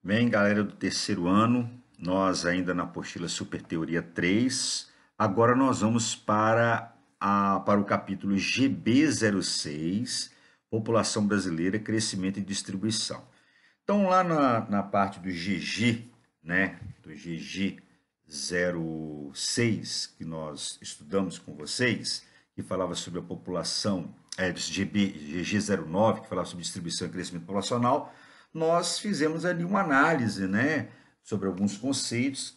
Bem, galera do terceiro ano, nós ainda na apostila Super Teoria 3. Agora nós vamos para o capítulo GB06, População Brasileira, Crescimento e Distribuição. Então, lá na parte do GG, né, do GG06, que nós estudamos com vocês, que falava sobre a população, do GG09, que falava sobre distribuição e crescimento populacional, nós fizemos ali uma análise, né, sobre alguns conceitos,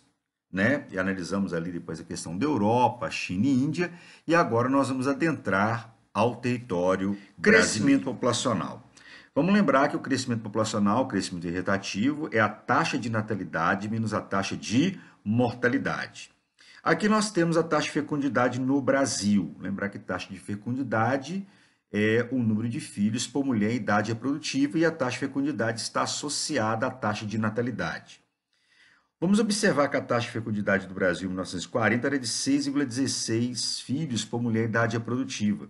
né, e analisamos ali depois a questão da Europa, China e Índia, e agora nós vamos adentrar ao território crescimento populacional. Vamos lembrar que o crescimento populacional, o crescimento vegetativo, é a taxa de natalidade menos a taxa de mortalidade. Aqui nós temos a taxa de fecundidade no Brasil. Lembrar que taxa de fecundidade é o número de filhos por mulher em idade reprodutiva e a taxa de fecundidade está associada à taxa de natalidade. Vamos observar que a taxa de fecundidade do Brasil em 1940 era de 6,16 filhos por mulher em idade reprodutiva,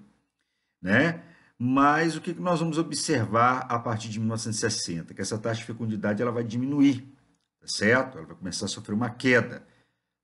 né? Mas o que nós vamos observar a partir de 1960? Que essa taxa de fecundidade ela vai diminuir, tá certo? Ela vai começar a sofrer uma queda,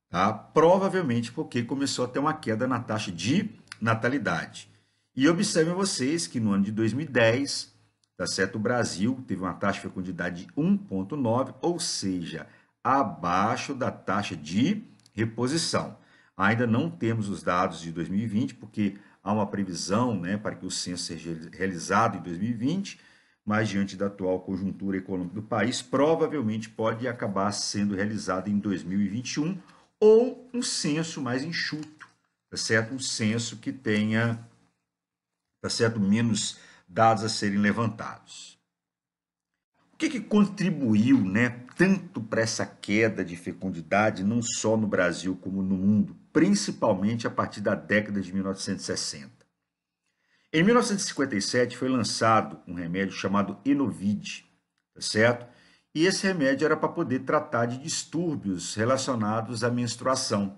tá? Provavelmente porque começou a ter uma queda na taxa de natalidade. E observem vocês que no ano de 2010, tá certo? O Brasil teve uma taxa de fecundidade de 1,9, ou seja, abaixo da taxa de reposição. Ainda não temos os dados de 2020, porque há uma previsão, né, para que o censo seja realizado em 2020, mas diante da atual conjuntura econômica do país, provavelmente pode acabar sendo realizado em 2021, ou um censo mais enxuto, tá certo? Um censo que tenha, tá certo, menos dados a serem levantados. O que contribuiu, né, tanto para essa queda de fecundidade, não só no Brasil como no mundo, principalmente a partir da década de 1960? Em 1957 foi lançado um remédio chamado Enovid, tá certo? E esse remédio era para poder tratar de distúrbios relacionados à menstruação.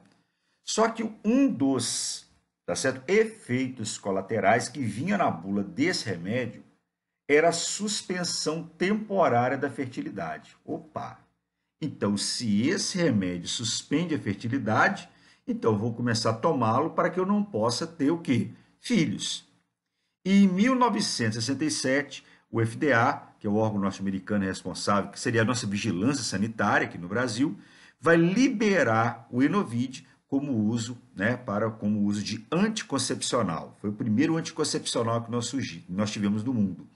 Só que um dos, tá certo, efeitos colaterais que vinha na bula desse remédio era a suspensão temporária da fertilidade. Opa! Então, se esse remédio suspende a fertilidade, então eu vou começar a tomá-lo para que eu não possa ter o quê? Filhos. E em 1967, o FDA, que é o órgão norte-americano responsável, que seria a nossa vigilância sanitária aqui no Brasil, vai liberar o Enovid como uso, né, como uso de anticoncepcional. Foi o primeiro anticoncepcional que nós tivemos no mundo.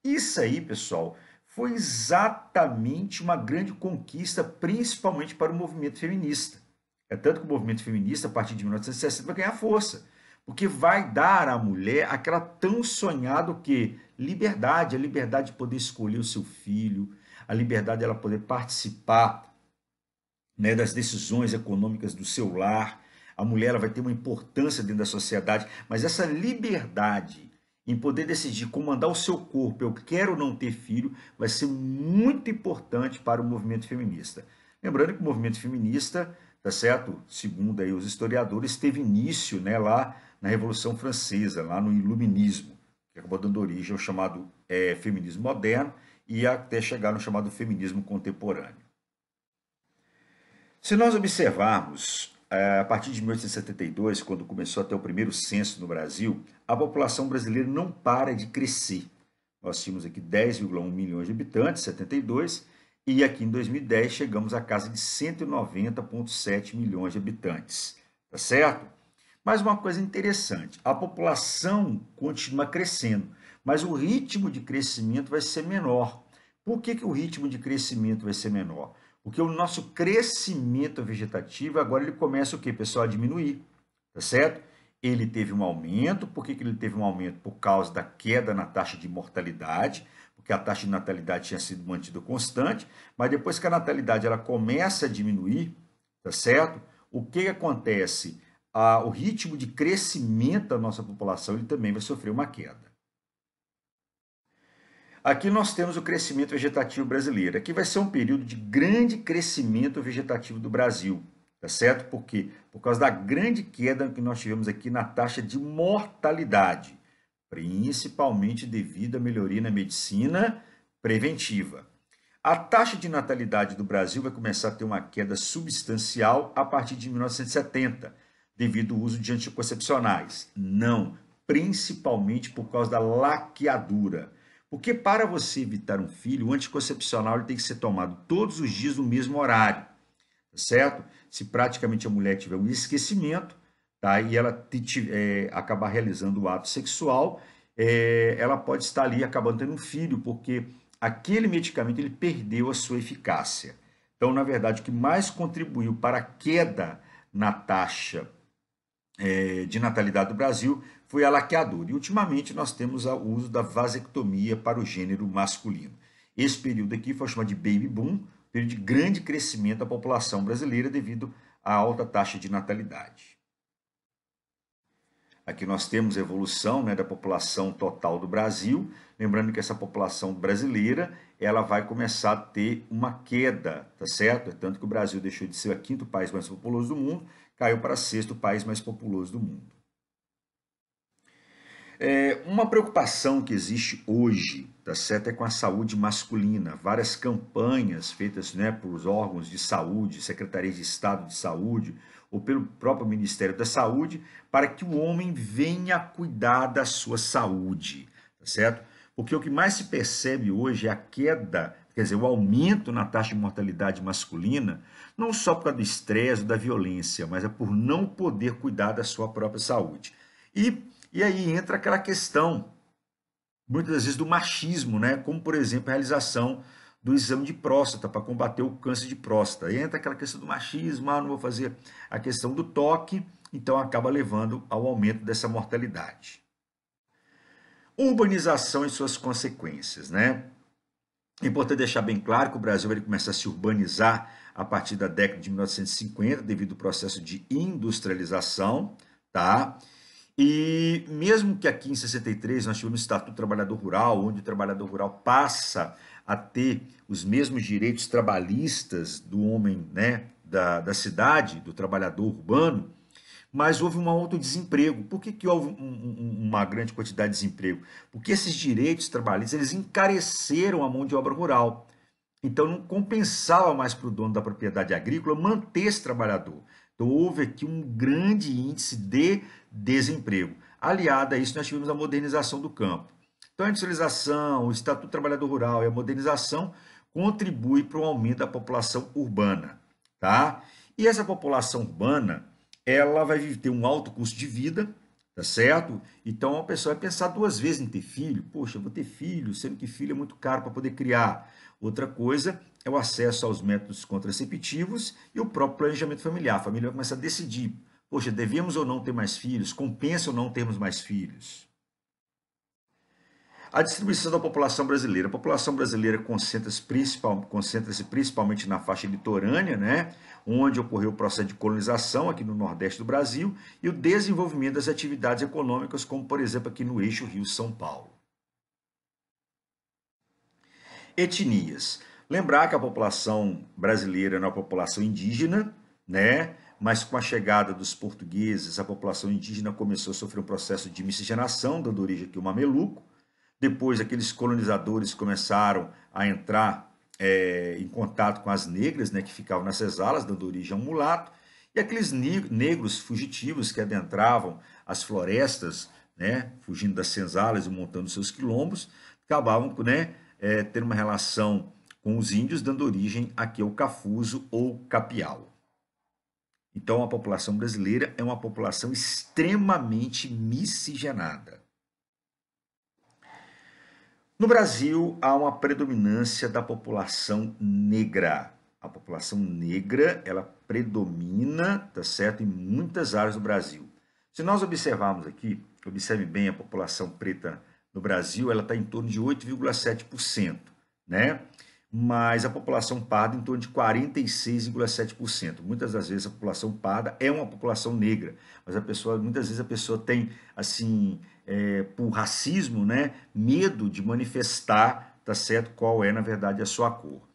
Isso aí, pessoal, foi exatamente uma grande conquista, principalmente para o movimento feminista. É tanto que o movimento feminista, a partir de 1960, vai ganhar força, porque vai dar à mulher aquela tão sonhada liberdade, a liberdade de poder escolher o seu filho, a liberdade de ela poder participar, né, das decisões econômicas do seu lar. A mulher ela vai ter uma importância dentro da sociedade, mas essa liberdade em poder decidir comandar o seu corpo, eu quero ou não ter filho, vai ser muito importante para o movimento feminista. Lembrando que o movimento feminista, tá certo? Segundo aí os historiadores, teve início, né, lá na Revolução Francesa, lá no Iluminismo, que acabou dando origem ao chamado feminismo moderno e até chegar no chamado feminismo contemporâneo. Se nós observarmos, a partir de 1872, quando começou a ter o primeiro censo no Brasil, a população brasileira não para de crescer. Nós tínhamos aqui 10,1 milhões de habitantes, 72, e aqui em 2010 chegamos à casa de 190,7 milhões de habitantes, tá certo? Mas uma coisa interessante, a população continua crescendo, mas o ritmo de crescimento vai ser menor. Por que o ritmo de crescimento vai ser menor? Porque o nosso crescimento vegetativo agora ele começa o quê, pessoal? A diminuir, tá certo? Ele teve um aumento. Por que ele teve um aumento? Por causa da queda na taxa de mortalidade, porque a taxa de natalidade tinha sido mantida constante, mas depois que a natalidade ela começa a diminuir, tá certo? O que acontece? O ritmo de crescimento da nossa população ele também vai sofrer uma queda. Aqui nós temos o crescimento vegetativo brasileiro. Aqui vai ser um período de grande crescimento vegetativo do Brasil, tá certo? Por quê? Por causa da grande queda que nós tivemos aqui na taxa de mortalidade, principalmente devido à melhoria na medicina preventiva. A taxa de natalidade do Brasil vai começar a ter uma queda substancial a partir de 1970, devido ao uso de anticoncepcionais. Não, principalmente por causa da laqueadura. Porque para você evitar um filho, o anticoncepcional ele tem que ser tomado todos os dias no mesmo horário, tá certo? Se praticamente a mulher tiver um esquecimento, tá? E ela acabar realizando o ato sexual, ela pode estar ali acabando tendo um filho, porque aquele medicamento ele perdeu a sua eficácia. Então, na verdade, o que mais contribuiu para a queda na taxa de natalidade do Brasil foi a laqueadura. E ultimamente nós temos o uso da vasectomia para o gênero masculino. Esse período aqui foi chamado de baby boom, período de grande crescimento da população brasileira devido à alta taxa de natalidade. Aqui nós temos a evolução, né, da população total do Brasil. Lembrando que essa população brasileira ela vai começar a ter uma queda, tá certo? Tanto que o Brasil deixou de ser o quinto país mais populoso do mundo, caiu para sexto país mais populoso do mundo. Uma preocupação que existe hoje, tá certo, é com a saúde masculina. Várias campanhas feitas, né, por órgãos de saúde, Secretaria de Estado de Saúde, ou pelo próprio Ministério da Saúde, para que o homem venha cuidar da sua saúde, tá certo? Porque o que mais se percebe hoje é a queda, quer dizer, o aumento na taxa de mortalidade masculina, não só por causa do estresse, da violência, mas é por não poder cuidar da sua própria saúde. E aí entra aquela questão, muitas vezes, do machismo, né? Como, por exemplo, a realização do exame de próstata para combater o câncer de próstata. Entra aquela questão do machismo, não vou fazer a questão do toque, então acaba levando ao aumento dessa mortalidade. Urbanização e suas consequências, né? É importante deixar bem claro que o Brasil vai começar a se urbanizar a partir da década de 1950, devido ao processo de industrialização, tá? E mesmo que aqui em 63 nós tivemos o Estatuto do Trabalhador Rural, onde o trabalhador rural passa a ter os mesmos direitos trabalhistas do homem, né, da cidade, do trabalhador urbano, mas houve um alto desemprego. Por que houve uma grande quantidade de desemprego? Porque esses direitos trabalhistas eles encareceram a mão de obra rural. Então não compensava mais para o dono da propriedade agrícola manter esse trabalhador. Então houve aqui um grande índice de desemprego. Aliado a isso, nós tivemos a modernização do campo. Então a industrialização, o Estatuto do Trabalhador Rural e a modernização contribuem para o aumento da população urbana, tá? E essa população urbana, ela vai ter um alto custo de vida, tá certo? Então a pessoa vai pensar duas vezes em ter filho. Poxa, eu vou ter filho, sendo que filho é muito caro para poder criar. Outra coisa é o acesso aos métodos contraceptivos e o próprio planejamento familiar. A família vai começar a decidir, poxa, devemos ou não ter mais filhos? Compensa ou não termos mais filhos? A distribuição da população brasileira. A população brasileira concentra-se principalmente na faixa litorânea, né, onde ocorreu o processo de colonização aqui no Nordeste do Brasil e o desenvolvimento das atividades econômicas, como, por exemplo, aqui no eixo Rio-São Paulo. Etnias. Lembrar que a população brasileira é uma população indígena, né? Mas com a chegada dos portugueses, a população indígena começou a sofrer um processo de miscigenação, dando origem aqui ao mameluco. Depois, aqueles colonizadores começaram a entrar em contato com as negras, né, que ficavam nessas alas, dando origem ao mulato. E aqueles negros fugitivos que adentravam as florestas, né, fugindo das senzalas e montando seus quilombos, acabavam, né, tendo uma relação com os índios, dando origem aqui ao cafuzo ou capial. Então, a população brasileira é uma população extremamente miscigenada. No Brasil, há uma predominância da população negra. A população negra, ela predomina, tá certo, em muitas áreas do Brasil. Se nós observarmos aqui, observe bem a população preta no Brasil, ela está em torno de 8,7%, né? Mas a população parda em torno de 46,7%. Muitas das vezes a população parda é uma população negra, mas muitas vezes a pessoa tem, assim, por racismo, né, medo de manifestar, tá certo, qual é, na verdade, a sua cor.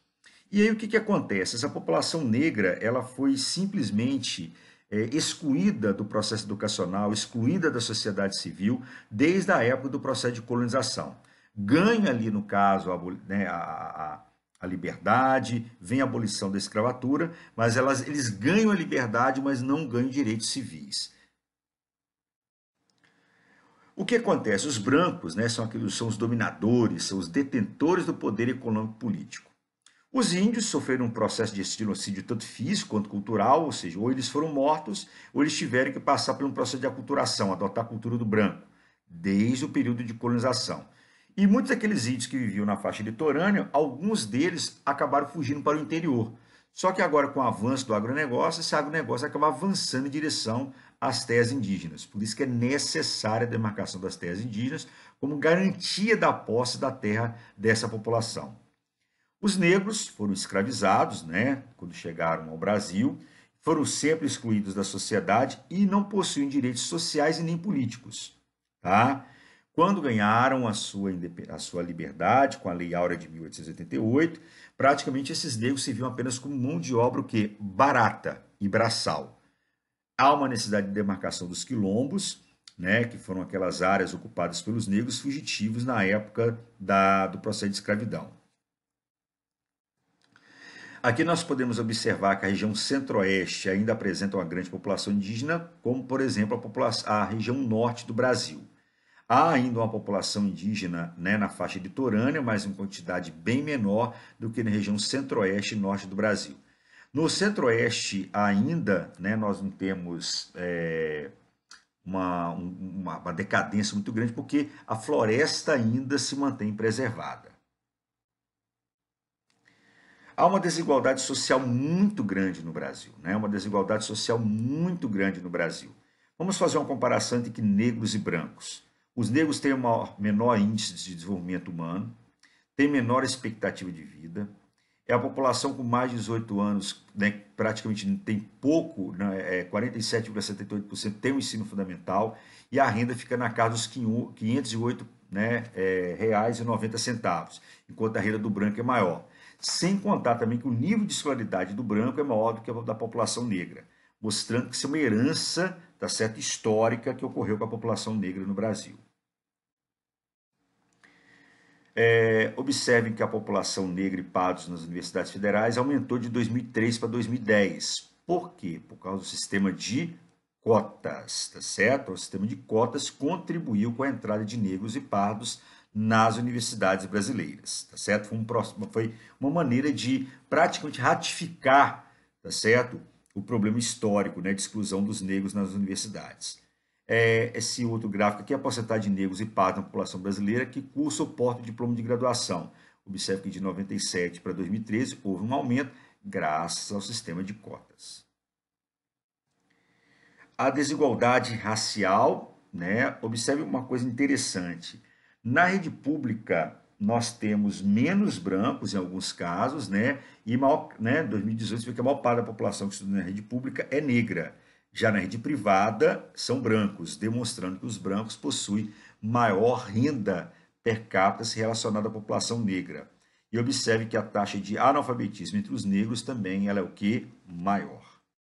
E aí o que acontece? Essa população negra, ela foi simplesmente excluída do processo educacional, excluída da sociedade civil, desde a época do processo de colonização. Ganha ali, no caso, a a liberdade, vem a abolição da escravatura, mas eles ganham a liberdade, mas não ganham direitos civis. O que acontece? Os brancos, né, são os dominadores, são os detentores do poder econômico político. Os índios sofreram um processo de genocídio tanto físico quanto cultural, ou seja, ou eles foram mortos, ou eles tiveram que passar por um processo de aculturação, adotar a cultura do branco, desde o período de colonização. E muitos daqueles índios que viviam na faixa litorânea, alguns deles acabaram fugindo para o interior. Só que agora, com o avanço do agronegócio, esse agronegócio acaba avançando em direção às terras indígenas. Por isso que é necessária a demarcação das terras indígenas como garantia da posse da terra dessa população. Os negros foram escravizados, né, quando chegaram ao Brasil, foram sempre excluídos da sociedade e não possuem direitos sociais e nem políticos. Tá? Quando ganharam a sua liberdade, com a Lei Áurea de 1888, praticamente esses negros se viam apenas como mão de obra o quê? Barata e braçal. Há uma necessidade de demarcação dos quilombos, né, que foram aquelas áreas ocupadas pelos negros fugitivos na época do processo de escravidão. Aqui nós podemos observar que a região centro-oeste ainda apresenta uma grande população indígena, como, por exemplo, a região norte do Brasil. Há ainda uma população indígena, né, na faixa litorânea, mas em quantidade bem menor do que na região centro-oeste e norte do Brasil. No centro-oeste ainda, né, nós não temos uma decadência muito grande, porque a floresta ainda se mantém preservada. Há uma desigualdade social muito grande no Brasil, né? Uma desigualdade social muito grande no Brasil. Vamos fazer uma comparação entre negros e brancos. Os negros têm um menor índice de desenvolvimento humano, têm menor expectativa de vida, é a população com mais de 18 anos, né, praticamente tem pouco, né, 47,78% tem o ensino fundamental e a renda fica na casa dos 508, né, reais e 90 centavos, enquanto a renda do branco é maior. Sem contar também que o nível de escolaridade do branco é maior do que a da população negra, mostrando que isso é uma herança, tá certo, histórica que ocorreu com a população negra no Brasil. Observem que a população negra e pardos nas universidades federais aumentou de 2003 para 2010. Por quê? Por causa do sistema de cotas, tá certo? O sistema de cotas contribuiu com a entrada de negros e pardos nas universidades brasileiras, tá certo? Foi uma maneira de praticamente ratificar, tá certo? O problema histórico, né, de exclusão dos negros nas universidades. Esse outro gráfico aqui é a porcentagem de negros e pardos na população brasileira que cursa ou porta o diploma de graduação. Observe que de 97 para 2013 houve um aumento graças ao sistema de cotas. A desigualdade racial, né? Observe uma coisa interessante. Na rede pública, nós temos menos brancos em alguns casos, né? E maior, né, 2018 você vê que a maior parte da população que estuda na rede pública é negra. Já na rede privada, são brancos, demonstrando que os brancos possuem maior renda per capita se relacionada à população negra. E observe que a taxa de analfabetismo entre os negros também ela é o que? Maior.